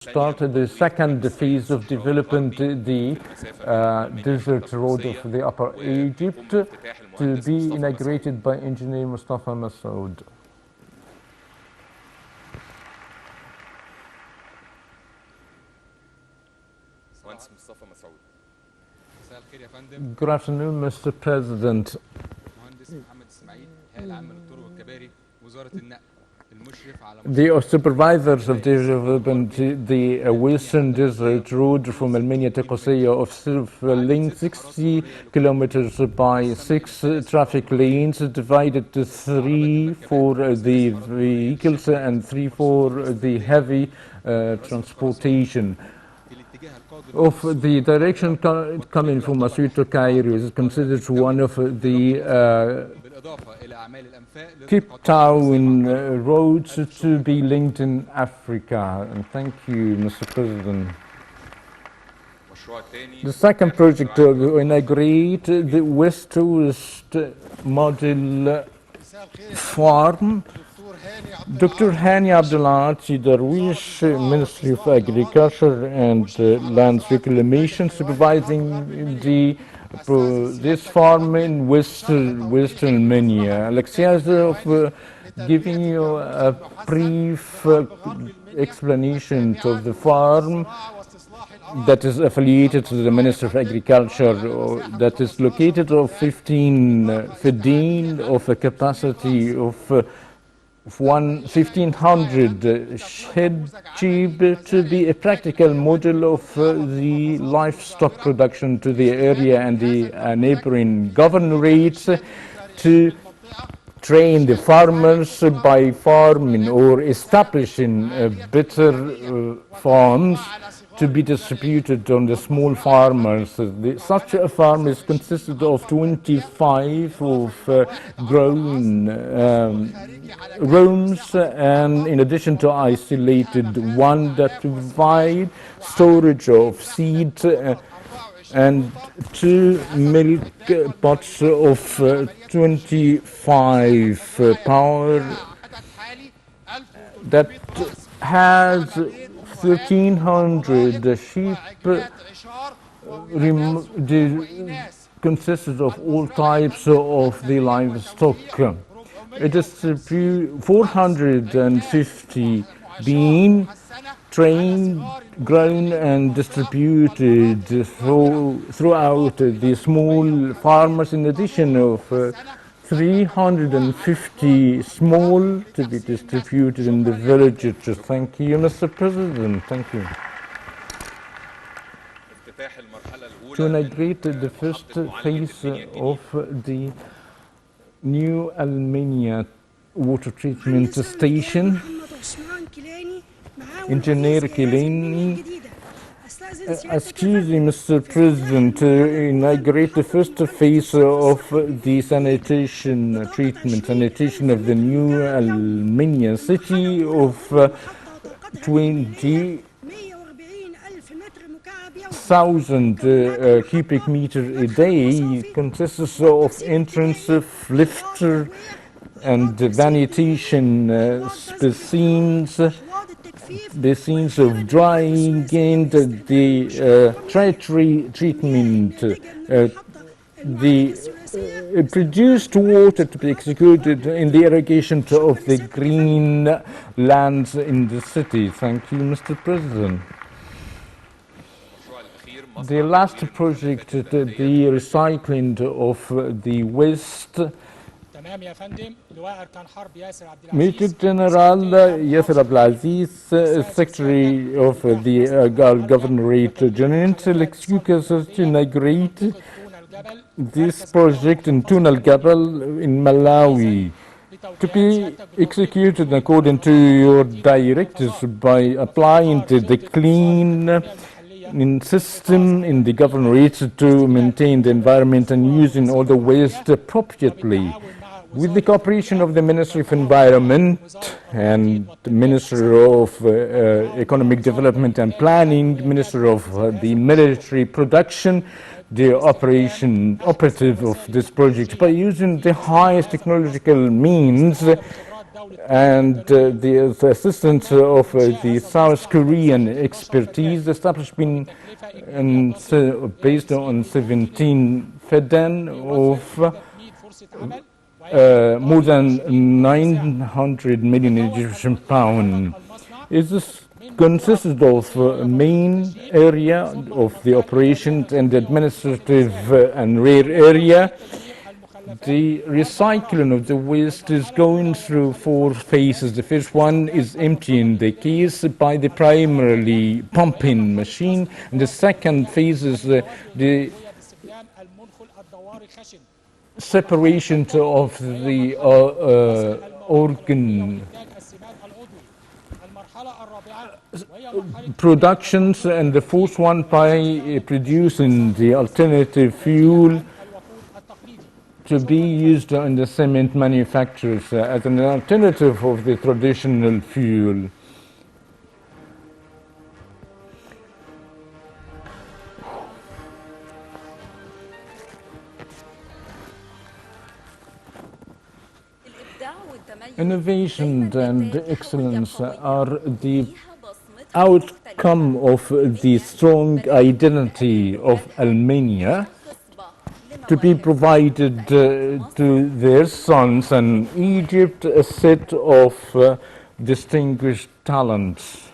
started the second phase of development, the desert road of the Upper Egypt, to be inaugurated by engineer Mustafa Masoud. Good afternoon, Mr. President. The supervisors of development, the Western Desert Road from Minya to Qusayya of self-length 60 kilometers by 6 traffic lanes, divided to 3 for the vehicles and 3 for the heavy transportation. Of the direction coming from Massoud to Cairo is considered one of the Cape Town roads to be linked in Africa. And thank you, Mr. President. The second project to inaugurate the West Coast Model Farm. Dr. Hani Abdulati Darwish, Ministry of Agriculture and Lands Reclamation, supervising this farm in Western Minya. Alexia of giving you a brief explanation of the farm that is affiliated to the Ministry of Agriculture, that is located of 15 fideen of a capacity of 1,500 shed sheep, to be a practical model of the livestock production to the area and the neighboring governorates, to train the farmers by farming or establishing better farms to be distributed on the small farmers. Such a farm is consisted of 25 of grown rooms, and in addition to isolated one that provide storage of seed and 2 milk pots of 25 power that has 1,300 sheep, consisted of all types of the livestock. It is 450 being trained, grown and distributed throughout the small farmers, in addition of 350 small to be distributed in the villages. Thank you, Mr. President. Thank you. To inaugurate the first phase of the new Minya water treatment station, Engineer Kilini. Excuse me, Mr. President, to inaugurate the first phase of the sanitation of the new Minya city of 20,000 cubic meter a day, consists of entrance, lifter and sanitation basins of drying and the treatment, the produced water to be executed in the irrigation of the green lands in the city. Thank you, Mr. President. The last project, the recycling of the waste. Major General Yasser Abdelaziz, Secretary of the Governorate General, executes to inaugurate this project in Tunal Gabal in Malawi, to be executed according to your directives by applying the clean system in the governorate to maintain the environment and using all the waste appropriately. With the cooperation of the Ministry of Environment and the Minister of Economic Development and Planning, Minister of the Military Production, the operative of this project, by using the highest technological means, and the assistance of the South Korean expertise established based on 17 FEDAN of more than 900 million Egyptian pounds. It consisted of a main area of the operations and administrative and rear area. The recycling of the waste is going through 4 phases. The first one is emptying the case by the primarily pumping machine. And the second phase is the separation of the organ productions, and the fourth one by producing the alternative fuel to be used in the cement manufacturers as an alternative of the traditional fuel. Innovation and excellence are the outcome of the strong identity of Armenia to be provided to their sons and Egypt a set of distinguished talents.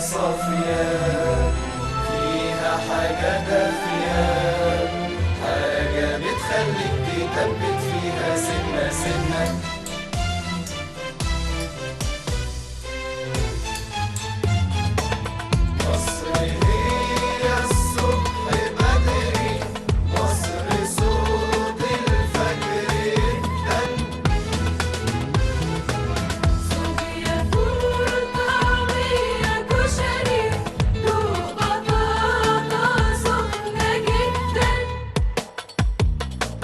صافية فيها حاجة دافية ثبت فيها سنة سنة. مصر هي الصبح بدري، مصر صوت الفجر يهتم. صوبيا فول طعمية كشري دوق بطاطا سخنة جدا.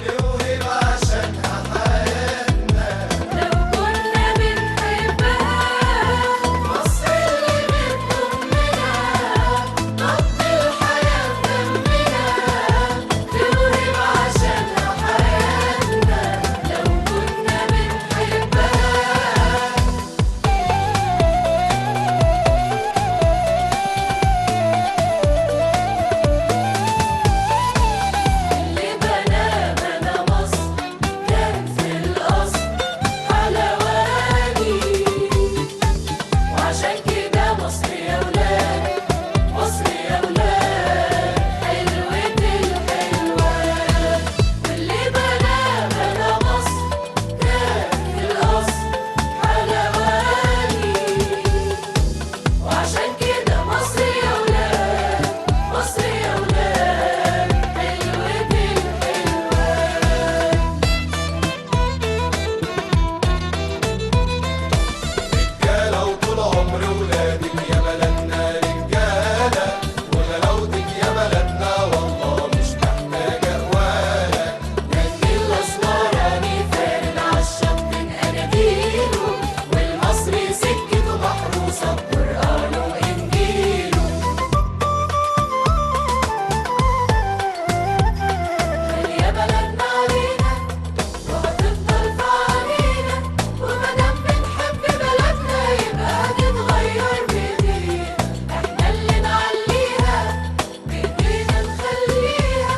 نوهب عشانها حياتنا لو كنا بنحبها مصر اللي بتضمنا، نبض الحياة في دمنا. نوهب عشانها حياتنا لو كنا بنحبها. اللي بنى مصر كان في الأصل حلواني، وعشان كده مصر يا ولاد، مصر يا ولاد حلوة الحلوان. واللي بنى مصر كان في الأصل حلواني، وعشان كده مصر يا ولاد، مصر يا ولاد حلوة الحلوان. رجالة وطول عمر ولادك يا بلدنا رجالة، وغلاوتك يا بلدنا والله مش محتاجة قوالة. نجي الأسمراني فارد عالشط من أناديله، والمصري سكته محروسة بقرآنه وإنجيله. غالية بلدنا علينا وهتفضل في عينينا، ومادام بنحب بلدنا يبقى هتتغير بإيدينا. احنا اللي نعليها بإيدينا نخليها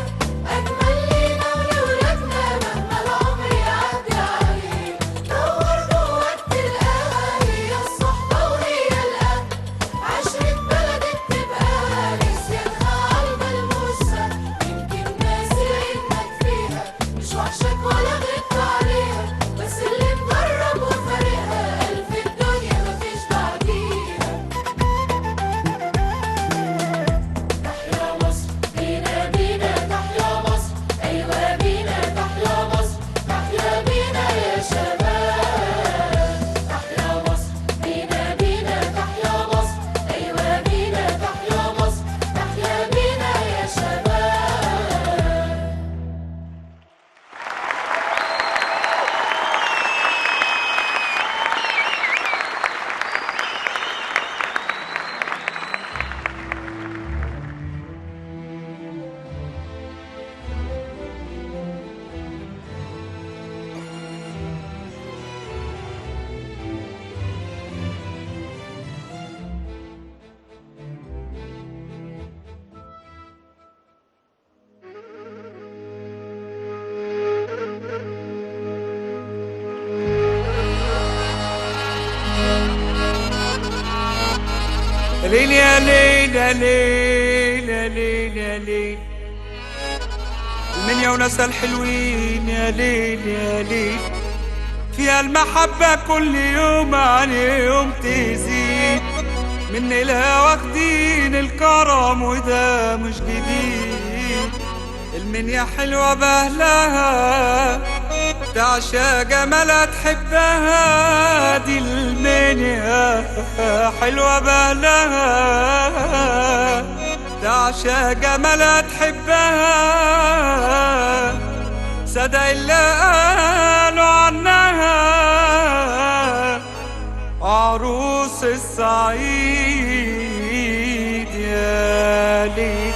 أجمل لينا ولولادنا مهما العمر يعدي علينا. دور جوا تلقاها هي الصحبة وهي الأهل، عشرة بلدك تبقى نسيانها عالملموسة. يمكن ناسي إنك فيها مش وحشك ولا غبت عليها، بس اللي مجرب وفارقها قال في الدنيا مفيش بعديها. تحيا مصر بينا بينا تحيا مصر، أيوة بينا تحيا مصر، تحيا بينا يا شباب. تحيا مصر بينا بينا تحيا مصر، أيوة بينا تحيا مصر، تحيا بينا يا شباب. ليل يا ليل يا ليل يا ليل يا ليل، المنيا وناسها الحلوين يا ليل يا ليل، فيها المحبة كل يوم عن يوم تزيد، من لها واخدين الكرم وده مش جديد. المنيا حلوة بأهلها تعشى جمالها تحبها، دي المنيا حلوة بأهلها تعشى جمالها تحبها. صدق اللي قالوا عنها عروس الصعيد يا ليل.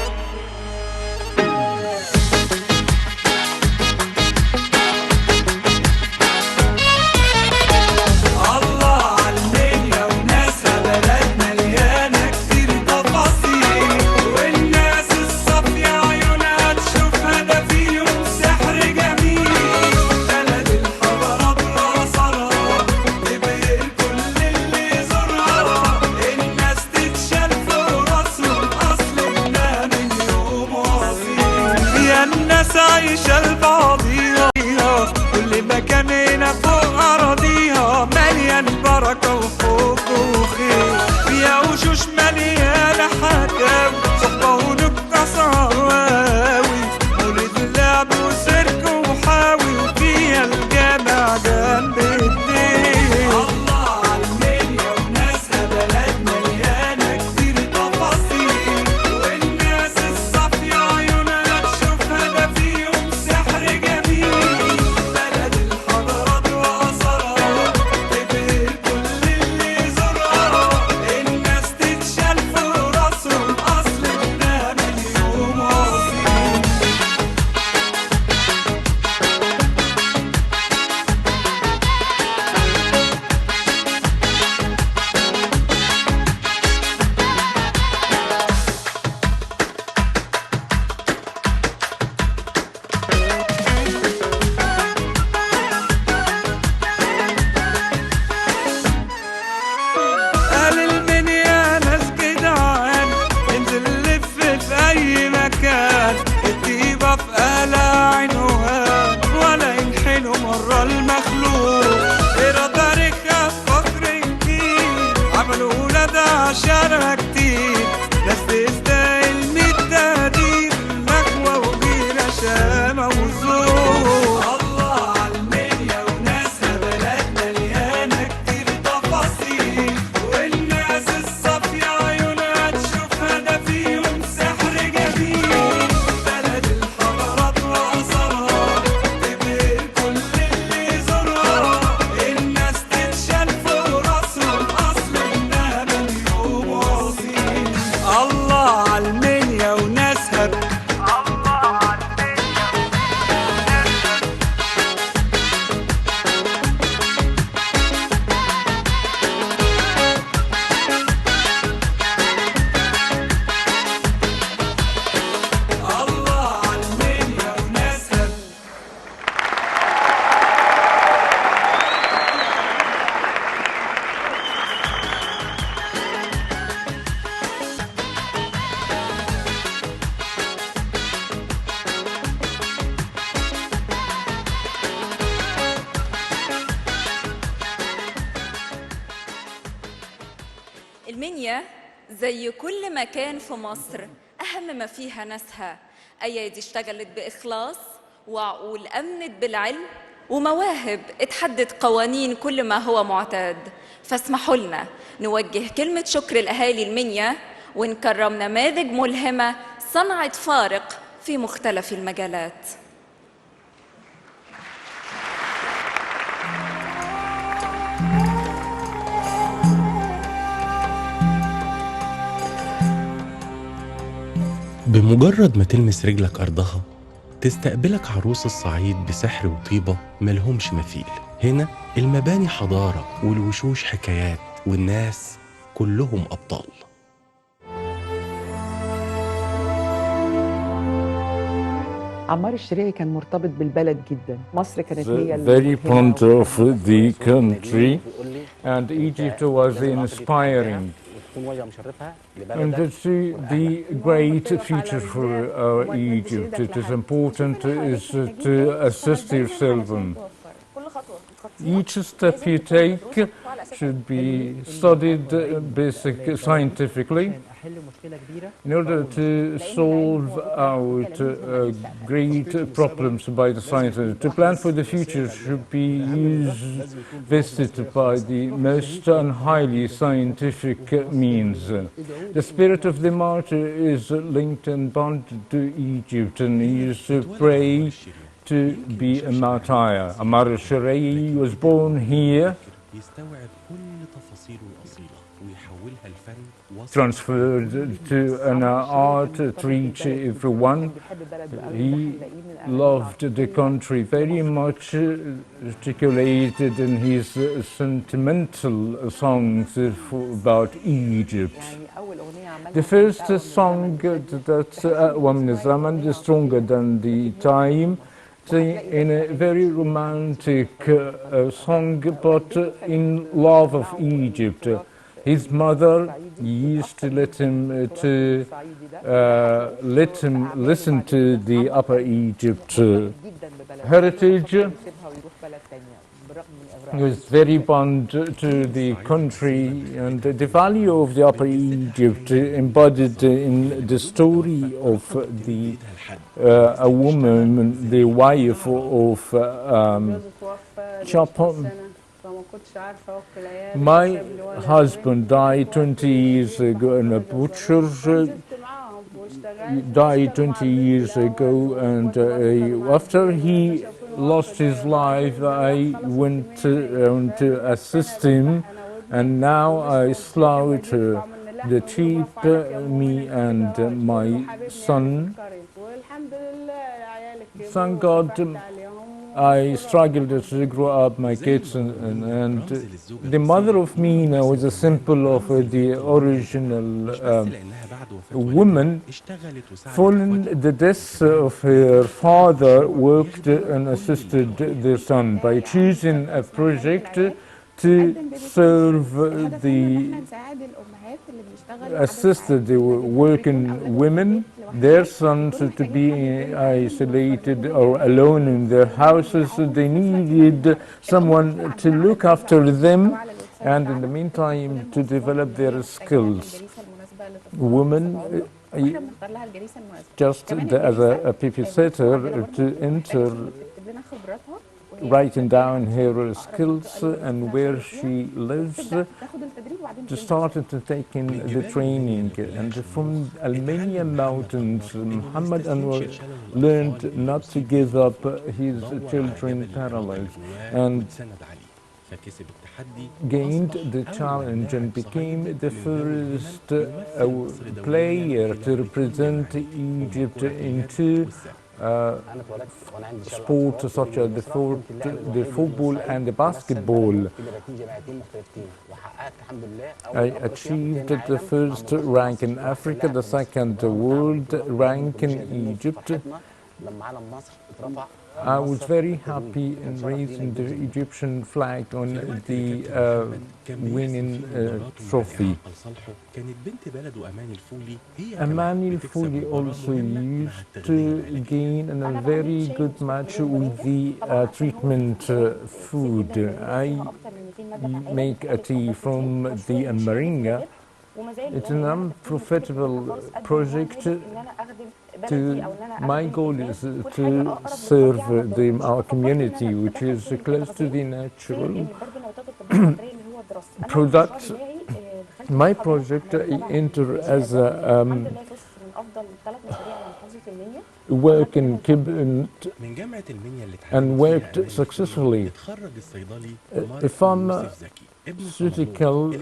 الناس عشانها كتير، ناس تستاهل مية تقدير، نخوة وغيرة شامة وزور. الله عالمنيا وناسها، بلد مليانة كتير تفاصيل، والناس الصافية عيونها تشوفها ده فيهم سحر جميل. بلد الحضارات وآثارها تبهر كل اللي يزورها، الناس تتشال فوق راسهم أصل إنها مليون وأصيل. الله عالمنيا وناسها. الله عالمنيا وناسها. المنيا زي كل مكان في مصر أهم ما فيها ناسها، أيادي اشتغلت بإخلاص وعقول أمنت بالعلم ومواهب اتحدت قوانين كل ما هو معتاد. فاسمحوا لنا نوجه كلمة شكر لأهالي المنيا ونكرم نماذج ملهمة صنعت فارق في مختلف المجالات. بمجرد ما تلمس رجلك أرضها تستقبلك عروس الصعيد بسحر وطيبة ملهمش مثيل. هنا المباني حضارة والوشوش حكايات والناس كلهم أبطال. عمار الشريعي كان مرتبط بالبلد جدا. مصر كانت هي Very proud of the country, and Egypt was inspiring. And to see the great future for Egypt, it is important is to assist yourself. Each step you take should be studied scientifically in order to solve out great problems by the scientists. To plan for the future should be vested by the most and highly scientific means. The spirit of the martyr is linked and bound to Egypt, and he used to pray to be a martyr. Ammar al-Shirayi was born here, transferred to an art to reach everyone. He loved the country very much, articulated in his sentimental songs about Egypt. The first song that's Woman Zaman is Stronger Than the Time, in a very romantic song, but in love of Egypt. His mother used to let him listen to the Upper Egypt heritage. He was very bound to the country, and the value of the Upper Egypt embodied in the story of a woman, the wife of Chapon. My husband died 20 years ago, and a butcher died 20 years ago, and after he lost his life, I went to assist him, and now I slaughter the sheep, me and my son. Thank God I struggled to grow up my kids, and the mother of Mina was a symbol of the original woman. Following the death of her father, worked and assisted their son by choosing a project to serve assisted the working women, their sons to be isolated or alone in their houses. They needed someone to look after them and in the meantime to develop their skills. Women just as a babysitter to enter writing down her skills and where she lives, to start to take in the training. And from Minya Mountains, Muhammad Anwar learned not to give up his children paralyzed, and gained the challenge and became the first player to represent Egypt in two sports such as the football and the basketball. I achieved the first rank in Africa, the second world rank in Egypt. I was very happy in raising the Egyptian flag on the winning trophy. Amani Fuli also used to gain a very good match with the treatment food. I make a tea from the moringa. It's an unprofitable project. My goal is to serve our community, which is close to the natural products. My project entered as a work in cabinet and worked successfully. A pharmaceutical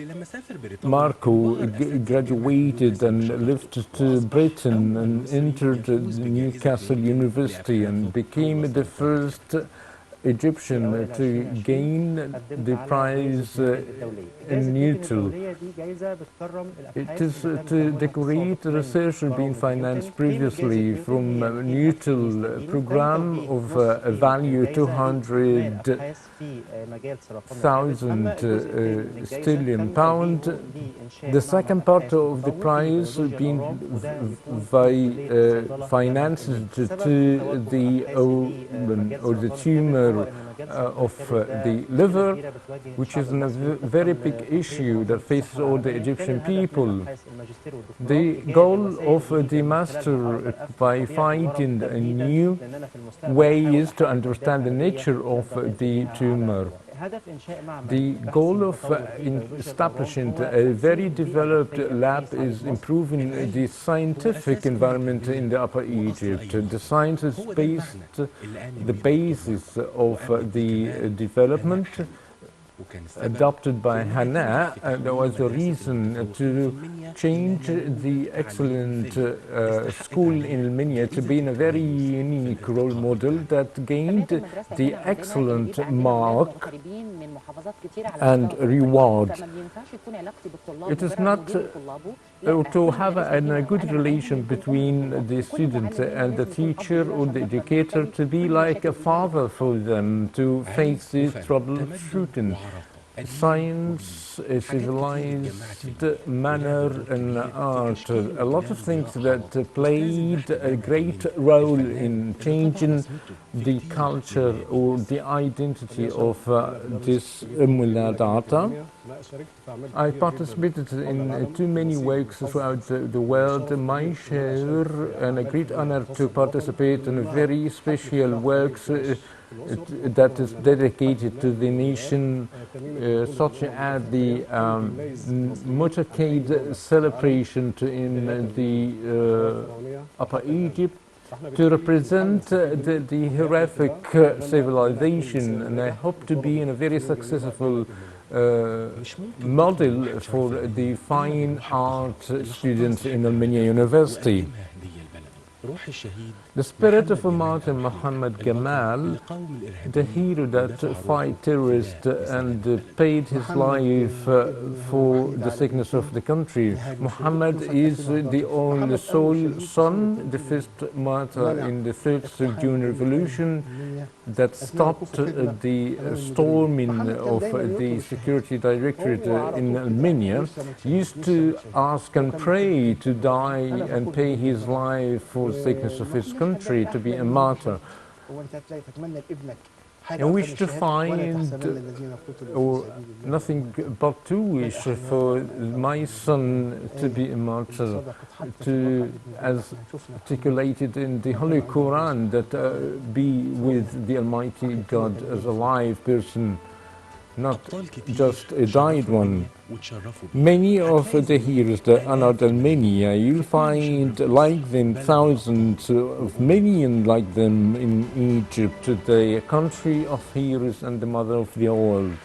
Marco graduated and left to Britain and entered Newcastle University and became the first Egyptian to gain the prize in Newton. It is to decorate research being financed previously from a Newton program of value 200,000 sterling pound. The second part of the prize being financed to the or the tumor of the liver, which is a very big issue that faces all the Egyptian people. The goal of the master by finding a new way is to understand the nature of the tumor. The goal of establishing a very developed lab is improving the scientific environment in the Upper Egypt. The science is the basis of the development adopted by Hannah. There was a reason to change the excellent school in Minya to be a very unique role model that gained the excellent mark and reward. It is not to have a good relation between the student and the teacher or the educator, to be like a father for them, to face this troubleshooting. Science, a civilized manner, and art, a lot of things that played a great role in changing the culture or the identity of this Muladata. I participated in too many works throughout the world. My share, and a great honor to participate in very special works that is dedicated to the nation, such as the motorcade celebration in the Upper Egypt, to represent the heroic civilization, and I hope to be in a very successful model for the fine art students in Minya University. The spirit of Martyr Muhammad Gamal, the hero that fight terrorists and paid his life for the sickness of the country. Muhammad is the only sole son, the first martyr in the Third June Revolution that stopped the storming of the security directorate in Minya. He used to ask and pray to die and pay his life for the sickness of his country, to be a martyr. حاجة and أكتر wish من to الشهادة ولا find تحسبن الذين قتلوا or في سبيل الله nothing but to wish for my son to be immortal, صدقت حتى في to, الواقع اللي as احنا شفنا articulated in the Holy Quran, that be with the Almighty God as a live person, not أبطال كتير just a died شرفوا one. الدنيا وتشرفوا بيها. Many of هتلاقي the heroes, the honored Armenia, you'll في كل find شبر like them بلد thousands of millions like them in Egypt, the country of heroes and the mother of the world.